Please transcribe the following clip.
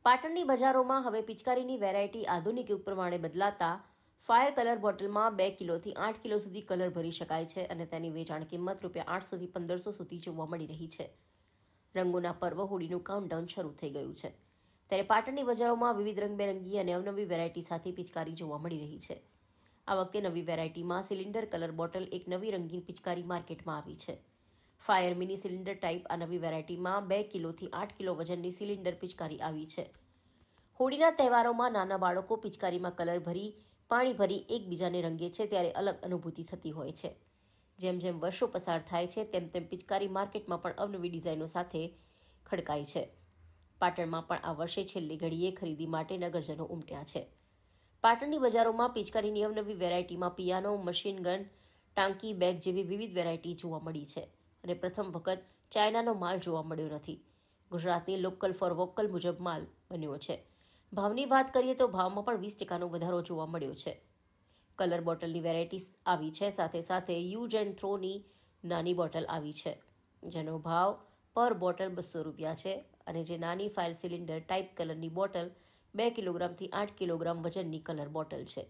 પાટણની બજારોમાં હવે પિચકારીની વેરાયટી આધુનિક યુગ પ્રમાણે બદલાતા ફાયર કલર બોટલમાં 2 કિલોથી 8 કિલો સુધી કલર ભરી શકાય છે અને તેની વેચાણ કિંમત ₹800થી 1500 સુધી જોવા મળી રહી છે. રંગોના પર્વ હોળીનું કાઉન્ટડાઉન શરૂ થઈ ગયું છે ત્યારે પાટણની બજારોમાં વિવિધ રંગબેરંગી અને અવનવી વેરાયટી સાથે પિચકારી જોવા મળી રહી છે. આ વખતે નવી વેરાયટીમાં સિલિન્ડર કલર બોટલ એક નવી રંગીન પિચકારી માર્કેટમાં આવી છે. ફાયર મિની સિલિન્ડર ટાઈપ આ નવી વેરાયટીમાં 2 કિલોથી 8 કિલો વજનની સિલિન્ડર પિચકારી આવી છે. હોળીના તહેવારોમાં નાના બાળકો પિચકારીમાં કલર ભરી પાણી ભરી એકબીજાને રંગે છે ત્યારે અલગ અનુભૂતિ થતી હોય છે. જેમ જેમ વર્ષો પસાર થાય છે તેમ તેમ પિચકારી માર્કેટમાં પણ અવનવી ડિઝાઇનો સાથે ખડકાય છે. પાટણમાં પણ આ વર્ષે છેલ્લી ઘડીએ ખરીદી માટે નગરજનો ઉમટ્યા છે. પાટણની બજારોમાં પિચકારીની અવનવી વેરાયટીમાં પિયાનો, મશીન ગન, ટાંકી, બેગ જેવી વિવિધ વેરાયટી જોવા મળી છે અને પ્રથમ વખત ચાઇનાનો માલ જોવા મળ્યો નથી. ગુજરાતની લોકલ ફોર વોકલ મુજબ માલ બન્યો છે. ભાવની વાત કરીએ તો ભાવમાં પણ 20% વધારો જોવા મળ્યો છે. કલર બોટલની વેરાયટી આવી છે, સાથે સાથે યુઝ એન્ડ થ્રોની નાની બોટલ આવી છે જેનો ભાવ પર બોટલ ₹200 છે અને જે નાની ફાયર સિલિન્ડર ટાઈપ કલરની બોટલ 2 કિલોગ્રામથી 8 કિલોગ્રામ વજનની કલર બોટલ છે.